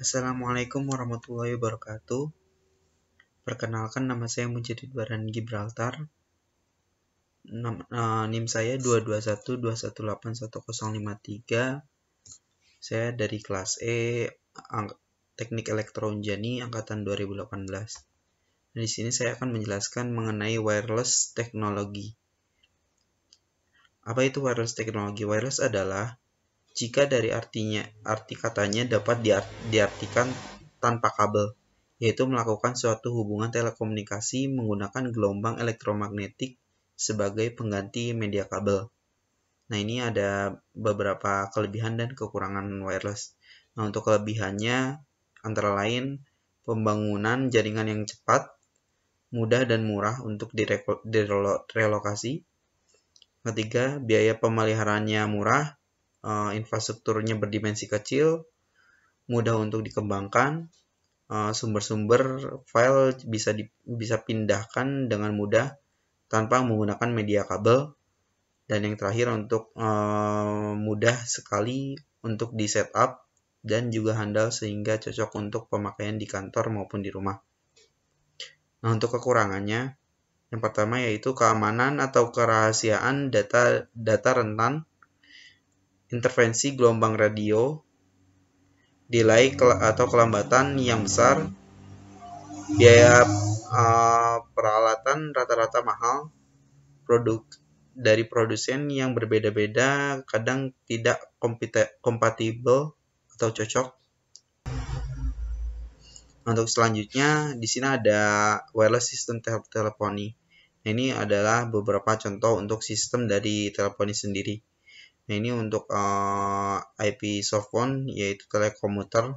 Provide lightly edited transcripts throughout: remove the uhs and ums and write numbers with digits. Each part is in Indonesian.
Assalamualaikum warahmatullahi wabarakatuh. Perkenalkan, nama saya Mujadid Baran Gibraltar. NIM saya 22121811053. Saya dari kelas E, Teknik Elektrounjani angkatan 2018. Di sini saya akan menjelaskan mengenai wireless teknologi. Apa itu wireless teknologi? Wireless adalah jika dari arti katanya dapat diartikan tanpa kabel, yaitu melakukan suatu hubungan telekomunikasi menggunakan gelombang elektromagnetik sebagai pengganti media kabel. Nah, ini ada beberapa kelebihan dan kekurangan wireless. Nah, untuk kelebihannya antara lain pembangunan jaringan yang cepat, mudah dan murah untuk direlokasi. Ketiga, biaya pemeliharaannya murah, infrastrukturnya berdimensi kecil, mudah untuk dikembangkan, sumber-sumber file bisa pindahkan dengan mudah tanpa menggunakan media kabel, dan yang terakhir untuk mudah sekali untuk di setup dan juga handal sehingga cocok untuk pemakaian di kantor maupun di rumah. Nah, untuk kekurangannya, yang pertama yaitu keamanan atau kerahasiaan data rentan, interferensi gelombang radio, delay atau kelambatan yang besar, biaya peralatan rata-rata mahal, produk dari produsen yang berbeda-beda kadang tidak kompatibel atau cocok. Untuk selanjutnya di sini ada wireless system teleponi. Nah, ini adalah beberapa contoh untuk sistem dari teleponi sendiri. Nah, ini untuk IP softphone yaitu telekomuter,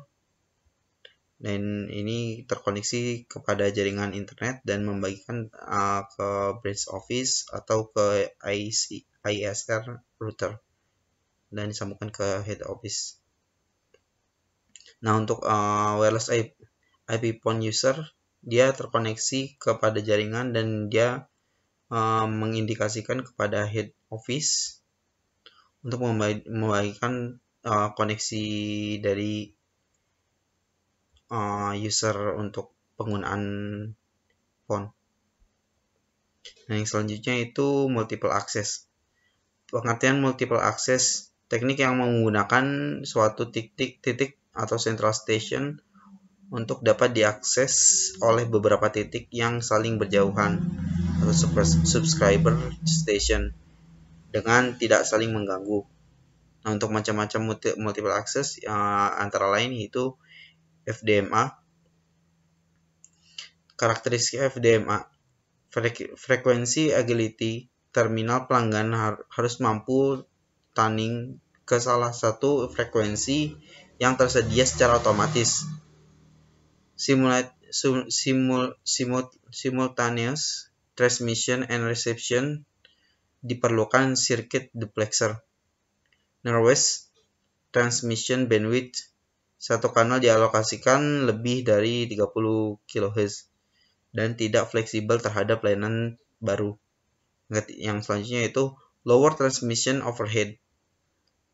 dan ini terkoneksi kepada jaringan internet dan membagikan ke branch office atau ke ISR router dan disambungkan ke head office. Nah, untuk wireless IP phone user, dia terkoneksi kepada jaringan dan dia mengindikasikan kepada head office untuk membagikan koneksi dari user untuk penggunaan phone. Nah, yang selanjutnya itu multiple access. Pengertian multiple access, teknik yang menggunakan suatu titik atau central station untuk dapat diakses oleh beberapa titik yang saling berjauhan atau subscriber station dengan tidak saling mengganggu. Nah, untuk macam-macam multiple access antara lain yaitu FDMA. Karakteristik FDMA, frekuensi agility, terminal pelanggan harus mampu tuning ke salah satu frekuensi yang tersedia secara otomatis. Simultaneous transmission and reception, diperlukan circuit duplexer. Narrowest transmission bandwidth, satu kanal dialokasikan lebih dari 30 kHz dan tidak fleksibel terhadap layanan baru. Yang selanjutnya itu lower transmission overhead.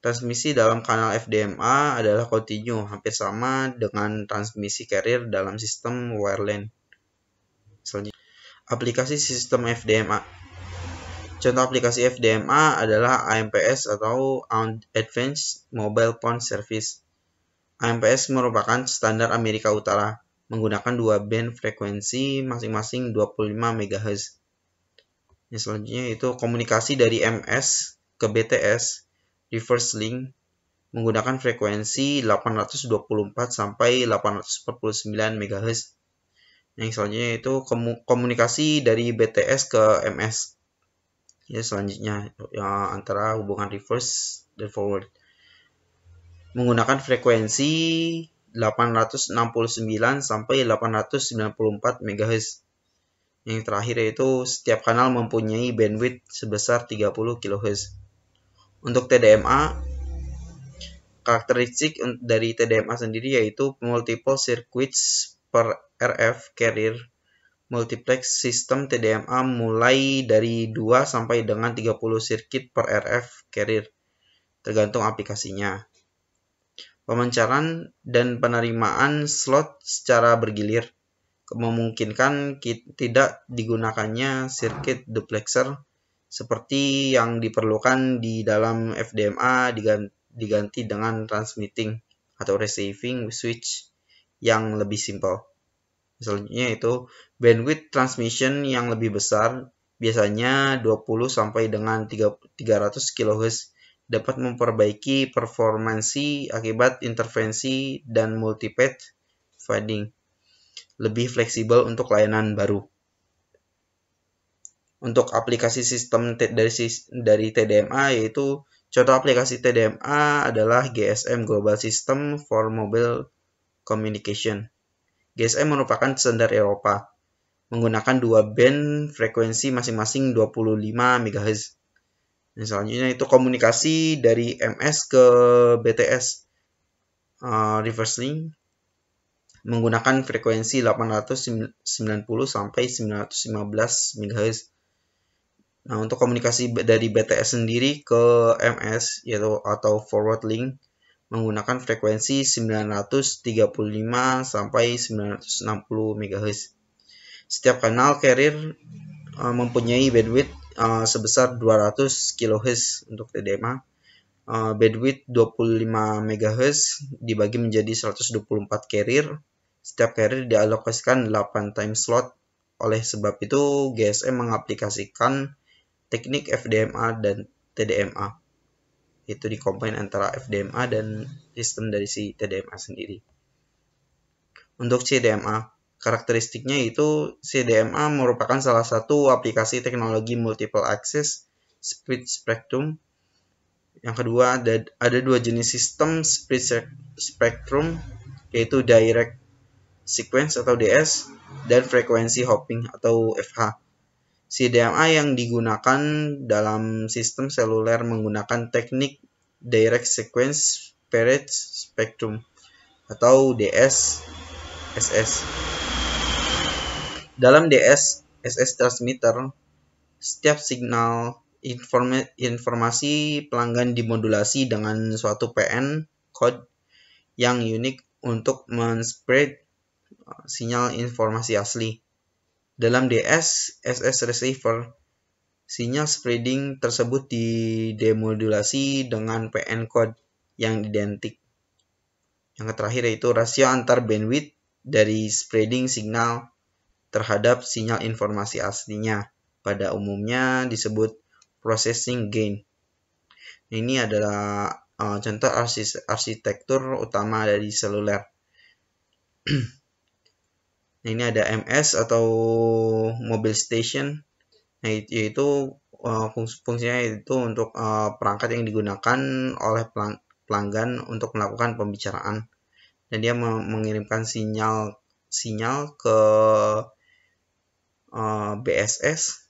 Transmisi dalam kanal FDMA adalah kontinu, hampir sama dengan transmisi carrier dalam sistem wireline. Selanjutnya, aplikasi sistem FDMA. Contoh aplikasi FDMA adalah AMPS atau Advanced Mobile Phone Service. AMPS merupakan standar Amerika Utara, menggunakan dua band frekuensi masing-masing 25 MHz. Yang selanjutnya itu komunikasi dari MS ke BTS, reverse link, menggunakan frekuensi 824 sampai 849 MHz. Yang selanjutnya itu komunikasi dari BTS ke MS. Ya, selanjutnya antara hubungan reverse dan forward, menggunakan frekuensi 869 sampai 894 MHz. Yang terakhir yaitu setiap kanal mempunyai bandwidth sebesar 30 kHz. Untuk TDMA, karakteristik dari TDMA sendiri yaitu multiple circuits per RF carrier. Multiplex sistem TDMA mulai dari 2 sampai dengan 30 sirkuit per RF carrier, tergantung aplikasinya. Pemancaran dan penerimaan slot secara bergilir memungkinkan tidak digunakannya sirkuit duplexer seperti yang diperlukan di dalam FDMA diganti dengan transmitting atau receiving switch yang lebih simpel. Selanjutnya itu bandwidth transmission yang lebih besar, biasanya 20 sampai dengan 300 kHz, dapat memperbaiki performansi akibat interferensi dan multipath fading, lebih fleksibel untuk layanan baru. Untuk aplikasi sistem dari TDMA, yaitu contoh aplikasi TDMA adalah GSM Global System for Mobile Communication. GSM merupakan standar Eropa, menggunakan dua band frekuensi masing-masing 25 MHz. Selanjutnya itu komunikasi dari MS ke BTS reverse link menggunakan frekuensi 890 sampai 915 MHz. Nah, untuk komunikasi dari BTS sendiri ke MS yaitu atau forward link menggunakan frekuensi 935 sampai 960 MHz. Setiap kanal carrier mempunyai bandwidth sebesar 200 kHz untuk TDMA. Bandwidth 25 MHz dibagi menjadi 124 carrier. Setiap carrier dialokasikan 8 time slot. Oleh sebab itu, GSM mengaplikasikan teknik FDMA dan TDMA. Itu dikombin antara FDMA dan sistem dari si TDMA sendiri. Untuk CDMA, karakteristiknya itu CDMA merupakan salah satu aplikasi teknologi multiple access split spectrum. Yang kedua, ada dua jenis sistem split spectrum, yaitu direct sequence atau DS dan frequency hopping atau FH. CDMA yang digunakan dalam sistem seluler menggunakan teknik direct sequence paired spectrum atau DSSS. Dalam DSSS transmitter, setiap signal informasi pelanggan dimodulasi dengan suatu PN code yang unik untuk men-spread sinyal informasi asli. Dalam DSSS receiver, sinyal spreading tersebut didemodulasi dengan PN code yang identik. Yang terakhir yaitu rasio antar bandwidth dari spreading signal terhadap sinyal informasi aslinya. Pada umumnya disebut processing gain. Ini adalah contoh arsitektur utama dari seluler. Ini ada MS atau mobile station, yaitu fungsinya itu untuk perangkat yang digunakan oleh pelanggan untuk melakukan pembicaraan, dan dia mengirimkan sinyal ke BSS,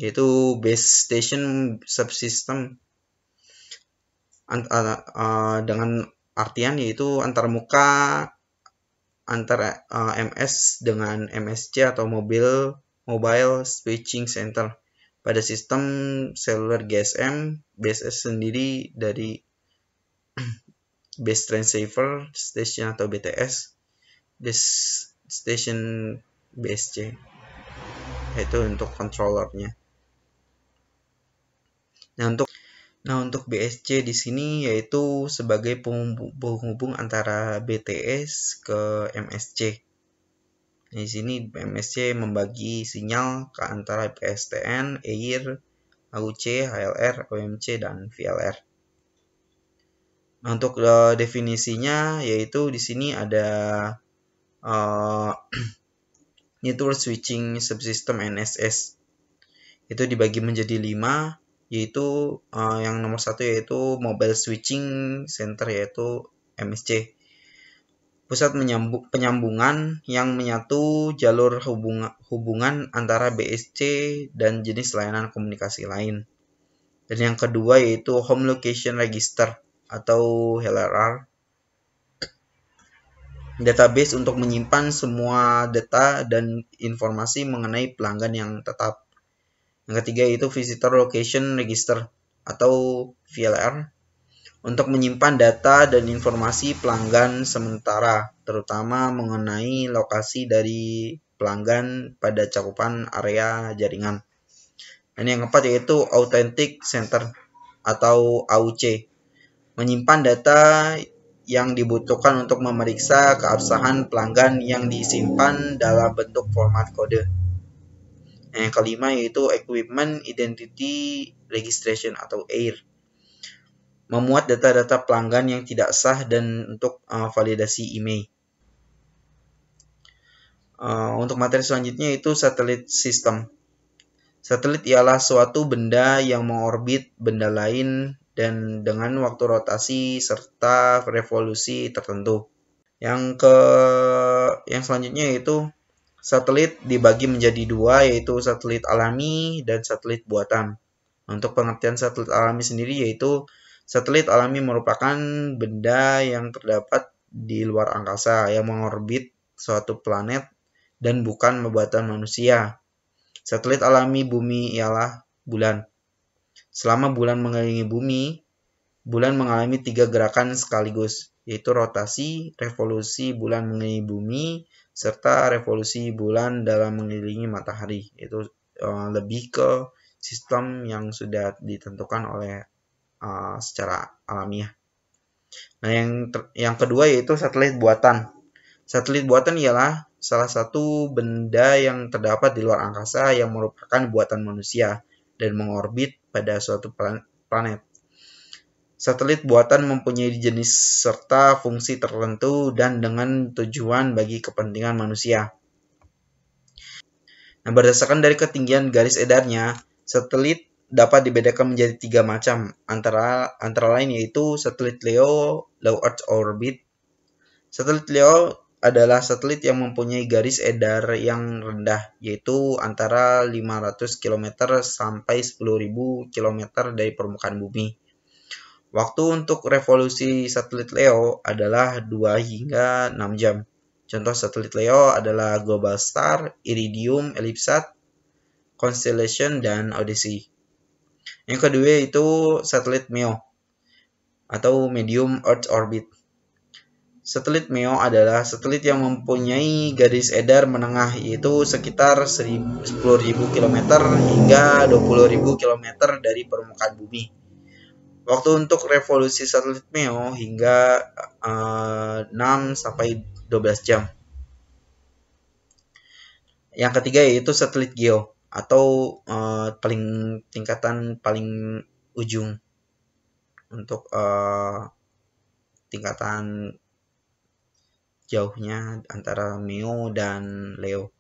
yaitu base station subsystem, dengan artian yaitu antarmuka antara MS dengan MSC atau mobile switching center. Pada sistem seluler GSM, BSS sendiri dari base transceiver station atau BTS, base station BSC, itu untuk controllernya. Nah, untuk BSC di sini yaitu sebagai penghubung antara BTS ke MSC. Di sini MSC membagi sinyal ke antara PSTN, EIR, AUC, HLR, OMC, dan VLR. Nah, untuk definisinya yaitu di sini ada network switching subsystem NSS. Itu dibagi menjadi 5, yaitu yang nomor 1 yaitu mobile switching center yaitu MSC. Pusat penyambungan yang menyatu jalur hubungan antara BSC dan jenis layanan komunikasi lain. Dan yang kedua yaitu Home Location Register atau HLR, database untuk menyimpan semua data dan informasi mengenai pelanggan yang tetap. Yang ketiga yaitu Visitor Location Register atau VLR, untuk menyimpan data dan informasi pelanggan sementara, terutama mengenai lokasi dari pelanggan pada cakupan area jaringan. Dan yang keempat yaitu Authentic Center atau AUC, menyimpan data yang dibutuhkan untuk memeriksa keabsahan pelanggan yang disimpan dalam bentuk format kode. Yang kelima yaitu Equipment Identity Registration atau AIR, memuat data-data pelanggan yang tidak sah dan untuk validasi email. Untuk materi selanjutnya itu satelit system. Satelit ialah suatu benda yang mengorbit benda lain dan dengan waktu rotasi serta revolusi tertentu. Yang selanjutnya yaitu satelit dibagi menjadi dua, yaitu satelit alami dan satelit buatan. Untuk pengertian satelit alami sendiri yaitu satelit alami merupakan benda yang terdapat di luar angkasa yang mengorbit suatu planet dan bukan buatan manusia. Satelit alami bumi ialah bulan. Selama bulan mengelilingi bumi, bulan mengalami 3 gerakan sekaligus, yaitu rotasi, revolusi bulan mengelilingi bumi, serta revolusi bulan dalam mengelilingi matahari. Itu lebih ke sistem yang sudah ditentukan oleh secara alamiah. Nah, yang kedua yaitu satelit buatan. Satelit buatan ialah salah satu benda yang terdapat di luar angkasa yang merupakan buatan manusia dan mengorbit pada suatu planet. Satelit buatan mempunyai jenis serta fungsi tertentu dan dengan tujuan bagi kepentingan manusia. Nah, berdasarkan dari ketinggian garis edarnya, satelit dapat dibedakan menjadi 3 macam, antara lain yaitu satelit LEO, Low Earth Orbit. Satelit LEO adalah satelit yang mempunyai garis edar yang rendah, yaitu antara 500 km sampai 10.000 km dari permukaan bumi. Waktu untuk revolusi satelit LEO adalah 2 hingga 6 jam. Contoh satelit LEO adalah Globalstar, Iridium, Ellipsat, Constellation, dan Odyssey. Yang kedua yaitu satelit MEO atau Medium Earth Orbit. Satelit MEO adalah satelit yang mempunyai garis edar menengah, yaitu sekitar 10.000 km hingga 20.000 km dari permukaan bumi. Waktu untuk revolusi satelit MEO hingga 6 sampai 12 jam. Yang ketiga yaitu satelit GEO atau tingkatan paling ujung untuk tingkatan jauhnya antara MEO dan LEO.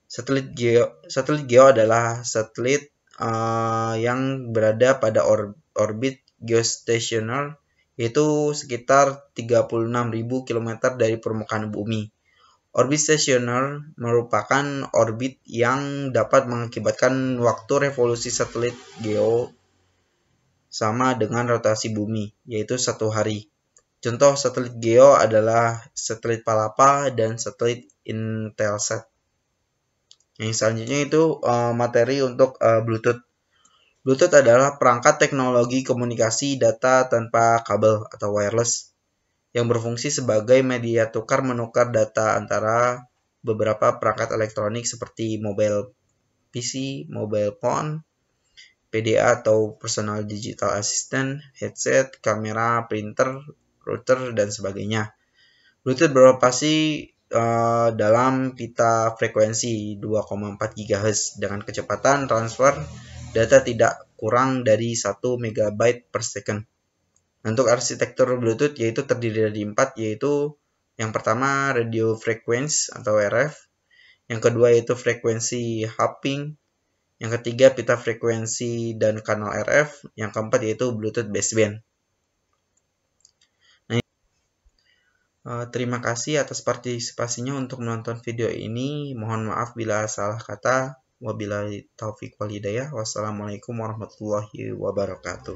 Satelit GEO adalah satelit yang berada pada orbit geostasioner, yaitu sekitar 36.000 km dari permukaan bumi. Orbit stasioner merupakan orbit yang dapat mengakibatkan waktu revolusi satelit GEO sama dengan rotasi bumi, yaitu 1 hari. Contoh satelit GEO adalah satelit Palapa dan satelit Intelsat. Yang selanjutnya itu materi untuk Bluetooth. Bluetooth adalah perangkat teknologi komunikasi data tanpa kabel atau wireless yang berfungsi sebagai media tukar-menukar data antara beberapa perangkat elektronik seperti mobile PC, mobile phone, PDA atau personal digital assistant, headset, kamera, printer, router, dan sebagainya. Bluetooth beroperasi dalam pita frekuensi 2,4 GHz dengan kecepatan transfer data tidak kurang dari 1 MB per second. Untuk arsitektur Bluetooth yaitu terdiri dari 4, yaitu yang pertama radio frequency atau RF, yang kedua yaitu frekuensi hopping, yang ketiga pita frekuensi dan kanal RF, yang keempat yaitu Bluetooth baseband. Terima kasih atas partisipasinya untuk menonton video ini. Mohon maaf bila salah kata. Wabillahi taufiq wal hidayah. Wassalamualaikum warahmatullahi wabarakatuh.